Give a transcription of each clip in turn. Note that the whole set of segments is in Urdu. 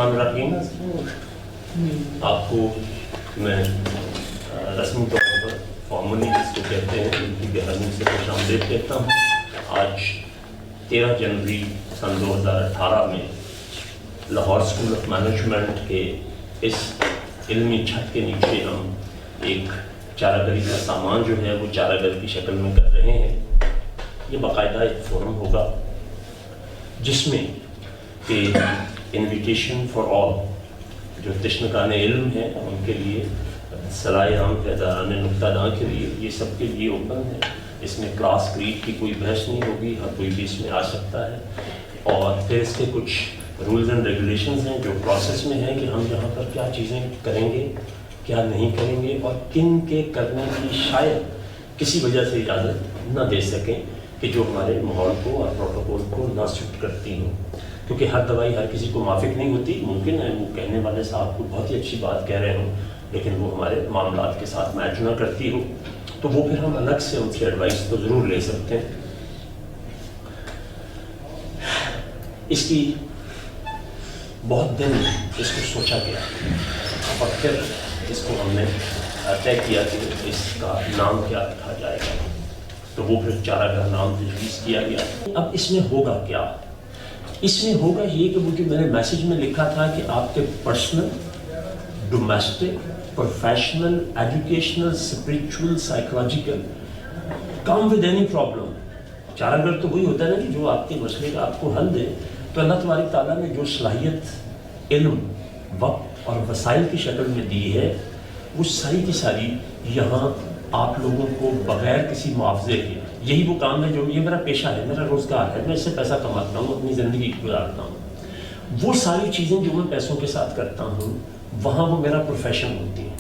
الرحمن الرحیم. آپ کو میں رسمی طور پر فارملی جس کو کہتے ہیں ان کی گہرائی سے خوش آمدید کہتا ہوں. آج 13 جنوری سن 2018 میں لاہور اسکول آف مینجمنٹ کے اس علمی چھت کے نیچے ہم ایک چارہ گری کا سامان جو ہے وہ چارہ گر کی شکل میں کر رہے ہیں. یہ باقاعدہ ایک فورم ہوگا جس میں کہ انویٹیشن فار آل جو تشنکان علم ہیں ان کے لیے، صلاح عام پیداران نقطہ داں کے لیے، یہ سب کے لیے اوپن ہے. اس میں کلاس کریڈ کی کوئی بحث نہیں ہوگی، ہر کوئی بھی اس میں آ سکتا ہے. اور پھر اس کے کچھ رولز اینڈ ریگولیشنز ہیں جو پروسیس میں ہیں کہ ہم یہاں پر کیا چیزیں کریں گے، کیا نہیں کریں گے، اور کن کے کرنے کی شاید کسی وجہ سے اجازت نہ دے سکیں کہ جو ہمارے ماحول کو اور پروٹوکول کو نہ سوٹ کرتی ہوں. کیونکہ ہر دوائی ہر کسی کو موافق نہیں ہوتی. ممکن ہے وہ کہنے والے صاحب کو بہت ہی اچھی بات کہہ رہے ہوں لیکن وہ ہمارے معاملات کے ساتھ میچ نہ کرتی ہو، تو وہ پھر ہم الگ سے ان سے ایڈوائس تو ضرور لے سکتے ہیں. اس کی بہت دن اس کو سوچا گیا اور پھر اس کو ہم نے طے کیا کہ اس کا نام کیا رکھا جائے گا. تو وہ پھر چارہ کا نام تجویز کیا گیا. اب اس میں ہوگا کیا؟ اس میں ہوگا یہ کہ وہ جو میں نے میسیج میں لکھا تھا کہ آپ کے personal, domestic, professional, educational, spiritual, psychological, come with any problem. چارہ گھر تو وہی ہوتا ہے نا کہ جو آپ کے مسئلے کا آپ کو حل دے. تو اللہ تبارک تعالیٰ نے جو صلاحیت علم، وقت اور وسائل کی شکل میں دی ہے وہ ساری کی ساری یہاں آپ لوگوں کو بغیر کسی معاوضے کے، یہی وہ کام ہے جو یہ میرا پیشہ ہے، میرا روزگار ہے، میں اس سے پیسہ کماتا ہوں، اپنی زندگی گزارتا ہوں. وہ ساری چیزیں جو میں پیسوں کے ساتھ کرتا ہوں وہاں وہ میرا پروفیشن ہوتی ہے.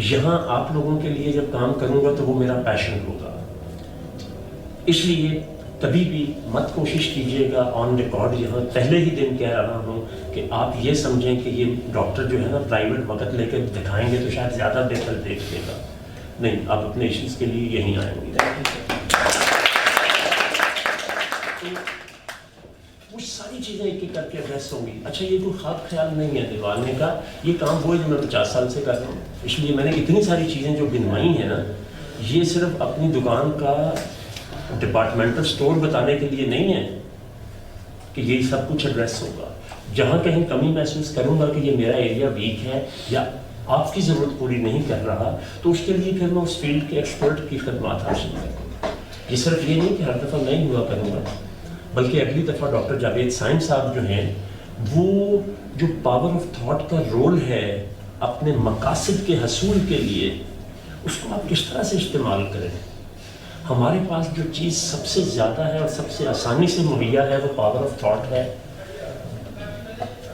یہاں آپ لوگوں کے لیے جب کام کروں گا تو وہ میرا پیشن ہوگا. اس لیے کبھی بھی مت کوشش کیجیے گا آن ریکارڈ، یہاں پہلے ہی دن کہہ رہا ہوں کہ آپ یہ سمجھیں کہ یہ ڈاکٹر جو ہے نا پرائیویٹ وقت لے کے دکھائیں گے تو شاید زیادہ بہتر دیکھ لے گا. نہیں، آپ اپنے ایشوز کے لیے یہیں آئیں گے. وہ ساری چیزیں ایک ایک کر کے ایڈریس ہوں گی. اچھا، یہ کوئی خواب خیال نہیں ہے دیوانے کا، یہ کام وہ ہے جو میں 50 سال سے کر رہا ہوں. اس لیے میں نے اتنی ساری چیزیں جو گنوائی ہیں نا، یہ صرف اپنی دکان کا ڈپارٹمنٹل سٹور بتانے کے لیے نہیں ہے کہ یہ سب کچھ ایڈریس ہوگا. جہاں کہیں کمی محسوس کروں گا کہ یہ میرا ایریا ویک ہے یا آپ کی ضرورت پوری نہیں کر رہا، تو اس کے لیے پھر میں اس فیلڈ کے ایکسپرٹ کی خدمات حاصل کروں. یہ صرف یہ نہیں کہ ہر دفعہ میں ہی ہوا کروں گا، بلکہ اگلی دفعہ ڈاکٹر جاوید سائن صاحب جو ہیں، وہ جو پاور آف تھاٹ کا رول ہے اپنے مقاصد کے حصول کے لیے، اس کو آپ کس طرح سے استعمال کریں. ہمارے پاس جو چیز سب سے زیادہ ہے اور سب سے آسانی سے مہیا ہے وہ پاور آف تھاٹ ہے،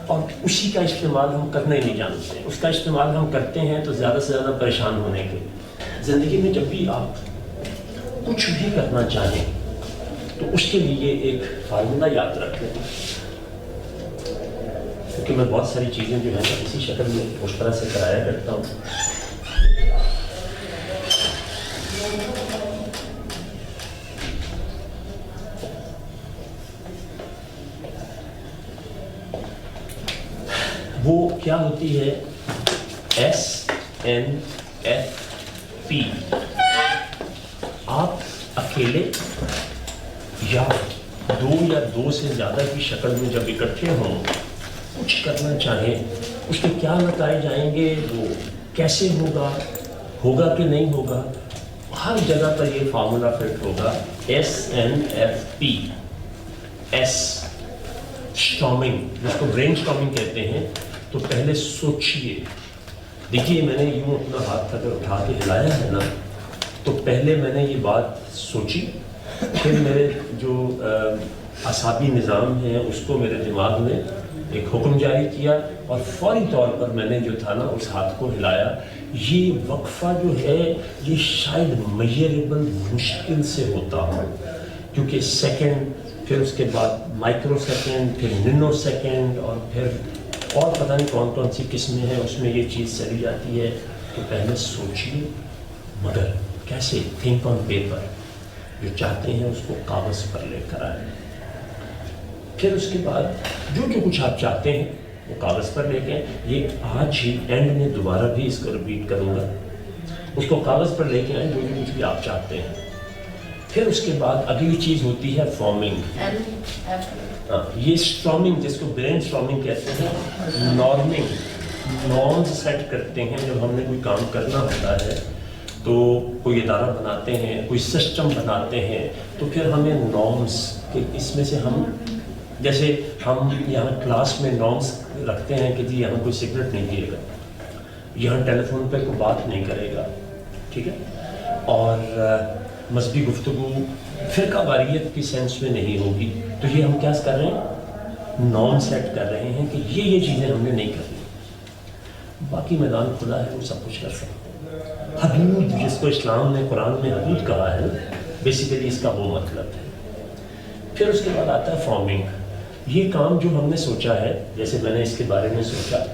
اور اسی کا استعمال ہم کرنے نہیں جانتے. اس کا استعمال ہم کرتے ہیں تو زیادہ سے زیادہ پریشان ہونے کے. زندگی میں جب بھی آپ کچھ بھی کرنا چاہیں تو اس کے لیے ایک فارمولہ یاد رکھ لیں، کیونکہ میں بہت ساری چیزیں جو ہیں نا اسی شکل میں اس طرح سے کرایا کرتا ہوں. وہ کیا ہوتی ہے؟ SNFP. آپ اکیلے یا دو سے زیادہ کی شکل میں جب اکٹھے ہوں، کچھ کرنا چاہیں، اس کے کیا نتائج آئیں گے، وہ کیسے ہوگا کہ نہیں ہوگا، ہر جگہ پر یہ فارمولا فٹ ہوگا. SNFP. اسٹارمنگ، جس کو برین اسٹارمنگ کہتے ہیں. تو پہلے سوچئے. دیکھیے، میں نے یوں اپنا ہاتھ اگر اٹھا کے ہلایا ہے نا، تو پہلے میں نے یہ بات سوچی، پھر میرے جو اعصابی نظام ہے اس کو میرے دماغ نے ایک حکم جاری کیا اور فوری طور پر میں نے جو تھا نا اس ہاتھ کو ہلایا. یہ وقفہ جو ہے یہ شاید میئریبل مشکل سے ہوتا ہو، کیونکہ سیکنڈ، پھر اس کے بعد مائکرو سیکنڈ، پھر نینو سیکنڈ، اور پھر اور پتہ نہیں کون کون سی قسمیں ہیں اس میں یہ چیز چلی جاتی ہے. تو پہلے سوچیے، مگر کیسے؟ Think on paper. جو چاہتے ہیں اس کو کاغذ پر لے کر آئیں. پھر اس کے بعد جو کچھ آپ چاہتے ہیں وہ کاغذ پر لے کے یہ آج ہی اینڈ میں دوبارہ بھی اس کو رپیٹ کروں گا، اس کو کاغذ پر لے کے آئیں جو کچھ بھی آپ چاہتے ہیں. پھر اس کے بعد اگلی چیز ہوتی ہے فارمنگ. یہ اسٹارمنگ جس کو برین اسٹارمنگ کہتے ہیں، نارمنگ، نارمز سیٹ کرتے ہیں. جب ہم نے کوئی کام کرنا ہوتا ہے تو کوئی ادارہ بناتے ہیں، کوئی سسٹم بناتے ہیں، تو پھر ہمیں نارمز کہ اس میں سے ہم جیسے ہم یہاں کلاس میں نارمز رکھتے ہیں کہ جی یہاں کوئی سگریٹ نہیں پیے گا، یہاں ٹیلی فون پہ کوئی بات نہیں کرے گا، ٹھیک ہے، اور مذہبی گفتگو فرقہ واریت کی سینس میں نہیں ہوگی. تو یہ ہم کیا کر رہے ہیں؟ نارم سیٹ کر رہے ہیں کہ یہ چیزیں ہم نے نہیں کرنی. باقی میدان کھلا ہے، وہ سب کچھ کر سکتے ہیں. حدود جس کو اسلام نے قرآن میں حدود کہا ہے، بیسیکلی اس کا وہ مطلب ہے. پھر اس کے بعد آتا ہے فارمنگ. یہ کام جو ہم نے سوچا ہے، جیسے میں نے اس کے بارے میں سوچا،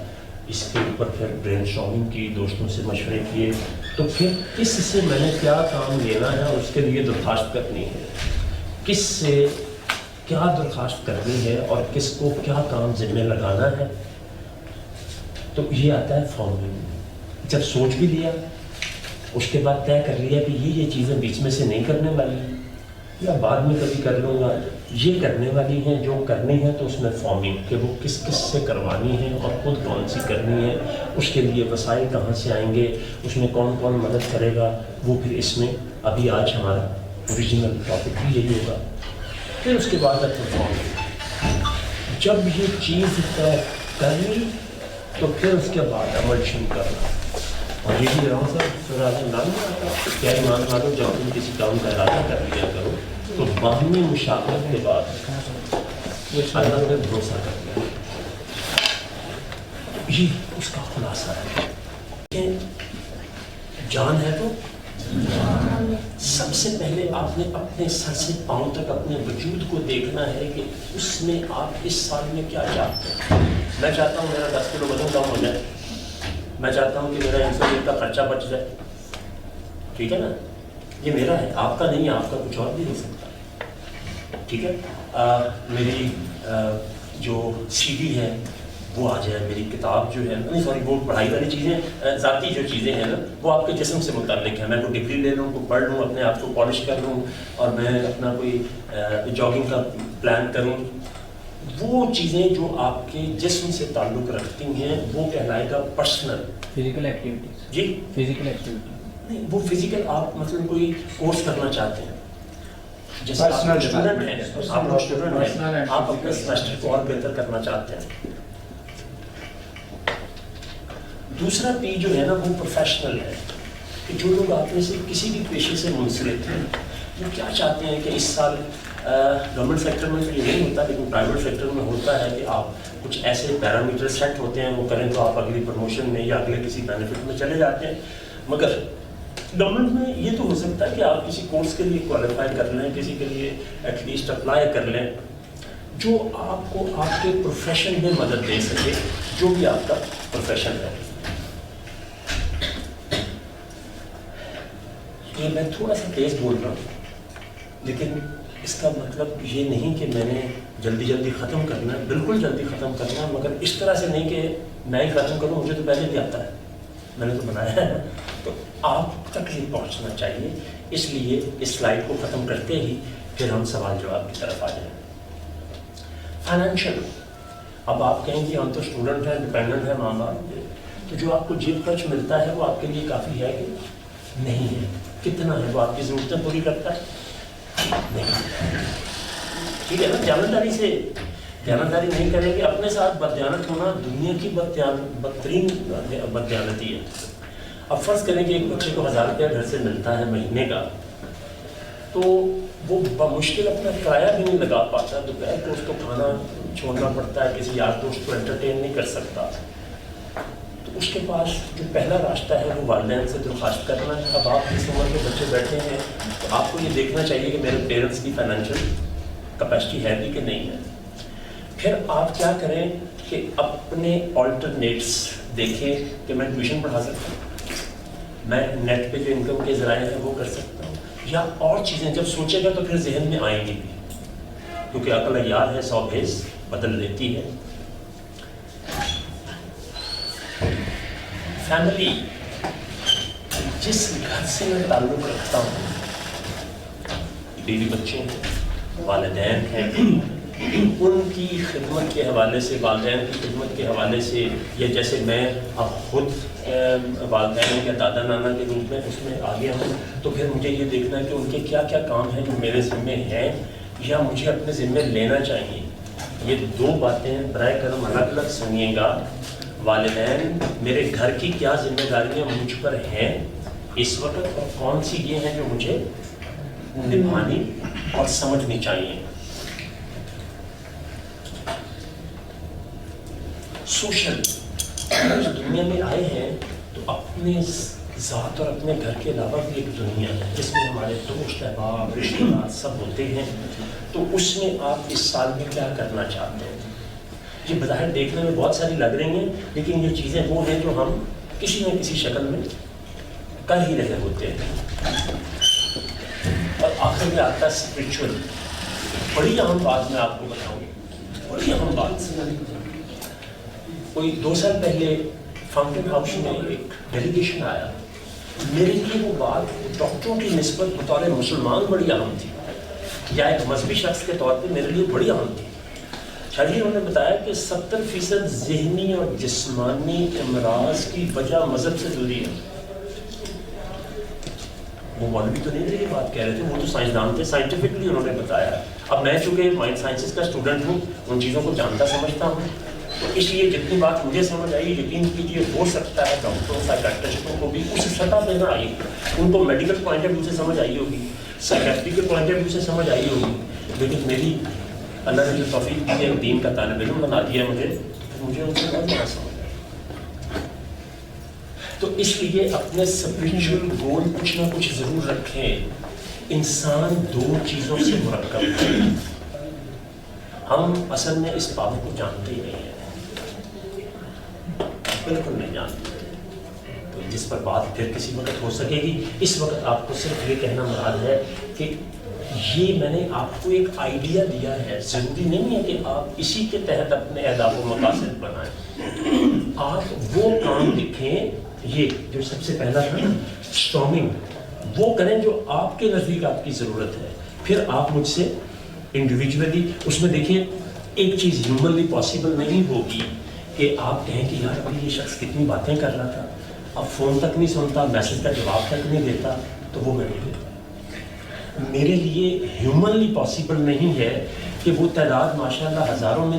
اس کے اوپر پھر برین اسٹارمنگ کی، دوستوں سے مشورے کیے، تو پھر کس سے میں نے کیا کام لینا ہے اور اس کے لیے درخواست کرنی ہے، کس سے کیا درخواست کرنی ہے اور کس کو کیا کام ذمہ لگانا ہے. تو یہ آتا ہے فارمنگ. جب سوچ بھی لیا، اس کے بعد طے کر لیا کہ یہ چیزیں بیچ میں سے نہیں کرنے والی ہیں یا بعد میں کبھی کر لوں گا، یہ کرنے والی ہیں جو کرنی ہے، تو اس میں فارمنگ کہ وہ کس کس سے کروانی ہے اور خود کون سی کرنی ہے، اس کے لیے وسائل کہاں سے آئیں گے، اس میں کون کون مدد کرے گا، وہ پھر اس میں ابھی آج ہمارا اوریجنل ٹاپک بھی یہی ہوگا. پھر اس کے بعد فارمنگ. جب یہ چیز طے کر لی تو پھر اس کے بعد عمل شروع کرنا. اور یہ بھی رہا سر سراج نام کیا ایمان والو، جب تم کسی کام کا ارادہ کر لیا کرو تو باہمی مشاورت کے بعد اللہ پہ بھروسہ کر لیا. یہ اس کا خلاصہ ہے. جان ہے تو سب سے پہلے آپ نے اپنے سر سے پاؤں تک اپنے وجود کو دیکھنا ہے کہ اس میں آپ اس سال میں کیا چاہتے ہیں. میں چاہتا ہوں میرا 10 کلو وزن کم ہو جائے، میں چاہتا ہوں کہ میرا انسولین کا خرچہ بچ جائے، ٹھیک ہے نا، یہ میرا ہے، آپ کا نہیں ہے، آپ کا کچھ اور بھی ہو سکتا، ٹھیک ہے. میری جو سی ڈی ہے وہ آ جائے، میری کتاب جو ہے نہیں سوری وہ پڑھائی والی چیزیں، ذاتی جو چیزیں ہیں نا وہ آپ کے جسم سے متعلق ہیں. میں کوئی ڈگری لے لوں، کوئی پڑھ لوں، اپنے آپ کو پالش کر لوں اور میں اپنا کوئی جاگنگ کا پلان کروں، وہ چیزیں جو آپ کے جسم سے تعلق رکھتی ہیں وہ کہلائے گا پرسنل فزیکل ایکٹیویٹیز. جی فزیکل ایکٹیویٹی نہیں، وہ فزیکل آپ مطلب کوئی کورس کرنا چاہتے ہیں، جیسے آپ اسٹوڈنٹ ہیں، آپ اسٹوڈنٹ ہیں، آپ اپنے سیمسٹر کو اور بہتر کرنا چاہتے ہیں. دوسرا پی جو ہے نا وہ پروفیشنل ہے، کہ جو لوگ آپ میں سے کسی بھی پیشے سے منسلک ہیں وہ کیا چاہتے ہیں کہ اس سال گورنمنٹ سیکٹر میں تو یہ نہیں ہوتا لیکن پرائیویٹ سیکٹر میں ہوتا ہے کہ آپ کچھ ایسے پیرامیٹر سیٹ ہوتے ہیں، وہ کریں تو آپ اگلی پروموشن میں یا اگلے کسی بینیفٹ میں چلے جاتے ہیں. مگر گورنمنٹ میں یہ تو ہو سکتا ہے کہ آپ کسی کورس کے لیے کوالیفائی کر لیں، کسی کے لیے ایٹ لیسٹ اپلائی کر لیں جو آپ کو آپ کے پروفیشن میں مدد دے سکے، جو بھی آپ کا پروفیشن ہے. میں تھوڑا سا تیز بول رہا ہوں لیکن اس کا مطلب یہ نہیں کہ میں نے جلدی جلدی ختم کرنا ہے، بالکل جلدی ختم کرنا ہے، مگر اس طرح سے نہیں کہ میں ہی ختم کروں، مجھے تو پہلے بھی آتا ہے، میں نے تو بنایا ہے. تو آپ تک یہ پہنچنا چاہیے. اس لیے اس سلائڈ کو ختم کرتے ہی پھر ہم سوال جواب کی طرف آ جائیں. فائنینشیل، اب آپ کہیں کہ ہم تو اسٹوڈنٹ ہیں، ڈپینڈنٹ ہیں ماں باپ کے، تو جو آپ کو جیب خرچ ملتا ہے وہ آپ کے لیے کافی ہے کہ نہیں ہے؟ کتنا ہے وہ آپ کی ضرورتیں پوری کرتا ہے؟ نہیں. ٹھیک ہے نا، دیانتداری سے دیانتداری نہیں کریں گے. اپنے ساتھ بددیانت ہونا دنیا کی بدترین بددیانتی ہے. اب فرض کریں کہ ایک بچے کو 1000 روپیہ گھر سے ملتا ہے مہینے کا، تو وہ بمشکل اپنا کرایہ بھی نہیں لگا پاتا، دوپہر کو اس کو کھانا چھوڑنا پڑتا ہے، کسی یار دوست کو انٹرٹین نہیں کر سکتا. تو اس کے پاس جو پہلا راستہ ہے وہ والدین سے درخواست کرنا ہے. اب آپ اس عمر کے بچے بیٹھے ہیں تو آپ کو یہ دیکھنا چاہیے کہ میرے پیرنٹس کی فائنینشیل کیپیسٹی ہے بھی کہ نہیں ہے. پھر آپ کیا کریں کہ اپنے آلٹرنیٹس دیکھیں کہ میں ٹیوشن پڑھا سکتا ہوں، میں نیٹ پہ جو انکم کے ذرائع ہیں وہ کر سکتا ہوں، یا اور چیزیں. جب سوچے گا تو پھر ذہن میں آئیں گی بھی، کیونکہ عقل عیار ہے 100 بھیس بدل دیتی ہے. فیملی جس گھر سے میں تعلق رکھتا ہوں، بیوی بچے ہیں، والدین ہیں، ان کی خدمت کے حوالے سے، والدین کی خدمت کے حوالے سے، یا جیسے میں اب خود والدین یا دادا نانا کے روپ میں اس میں آ گیا ہوں، تو پھر مجھے یہ دیکھنا ہے کہ ان کے کیا کیا کام ہیں جو میرے ذمے ہیں یا مجھے اپنے ذمے لینا چاہیے۔ یہ دو باتیں برائے کرم الگ الگ سنیے گا۔ والدین میرے گھر کی کیا ذمہ داریاں مجھ پر ہیں اس وقت، اور کون سی یہ ہیں جو مجھے نبھانی اور سمجھنی چاہیے۔ سوشل اس دنیا میں آئے ہیں تو اپنے ذات اور اپنے گھر کے علاوہ بھی ایک دنیا ہے جس میں ہمارے دوست احباب رشتے دار سب ہوتے ہیں، تو اس میں آپ اس سال میں کیا کرنا چاہتے ہیں؟ یہ بظاہر دیکھنے میں بہت ساری لگ رہی ہیں، لیکن یہ چیزیں وہ ہیں جو ہم کسی نہ کسی شکل میں کر ہی رہے ہوتے ہیں۔ اور آخر میں آتا ہے اسپرچول، بڑی اہم بات میں آپ کو بتاؤں، بڑی اہم بات۔ کوئی 2 سال پہلے فاؤنٹین ہاؤس میں ایک ڈیلیگیشن آیا، میرے لیے وہ بات ڈاکٹروں کی نسبت بطور مسلمان بڑی اہم تھی، یا ایک مذہبی شخص کے طور پہ میرے لیے بڑی اہم تھی۔ شاید انہوں نے بتایا کہ 70% ذہنی اور جسمانی امراض کی وجہ مذہب سے دوری ہے۔ وہ مولوی تو نہیں تھے یہ بات کہہ رہے تھے، وہ تو سائنسدان تھے، سائنٹیفکلی انہوں نے بتایا۔ اب میں چونکہ مائنڈ سائنسز کا اسٹوڈنٹ ہوں، ان چیزوں کو جانتا سمجھتا ہوں، تو اس لیے جتنی بات مجھے سمجھ آئی، یقین کیجیے ہو سکتا ہے ڈاکٹروں سائیکٹرسٹوں کو بھی اس سطح پہ نہ آئی، ان کو میڈیکل پوائنٹ آف ویو سے سمجھ آئی ہوگی، سائیکٹری کے پوائنٹ آف ویو سے سمجھ آئی ہوگی، لیکن میری اللہ نے جو توفیق دی ہے دین کا طالب علم بنا دیا مجھے ان سے بہت بڑا سمجھ آیا۔ تو اس لیے اپنے اسپرچل گول کچھ نہ کچھ ضرور رکھیں۔ انسان 2 چیزوں سے مرکب ہے، ہم اصل میں اس پاور کو جانتے ہی نہیں ہیں، بالکل نہیں جانتے، تو جس پر بات پھر کسی وقت ہو سکے گی۔ اس وقت آپ کو صرف یہ کہنا مراد ہے کہ یہ میں نے آپ کو ایک آئیڈیا دیا ہے، ضروری نہیں ہے کہ آپ اسی کے تحت اپنے اہداف و مقاصد بنائیں، آپ وہ کام لکھیں، یہ جو سب سے پہلا تھا نا اسٹارمنگ، وہ کریں جو آپ کے نزدیک آپ کی ضرورت ہے۔ پھر آپ مجھ سے انڈیویجولی اس میں دیکھیں، ایک چیز ہیومنلی پاسبل نہیں ہوگی کہ آپ کہیں کہ یار ابھی یہ شخص کتنی باتیں کر رہا تھا، اب فون تک نہیں سنتا، میسج کا جواب تک نہیں دیتا، تو وہ میرے لیے ہیومنلی پاسبل نہیں ہے کہ وہ تعداد ماشاءاللہ ہزاروں میں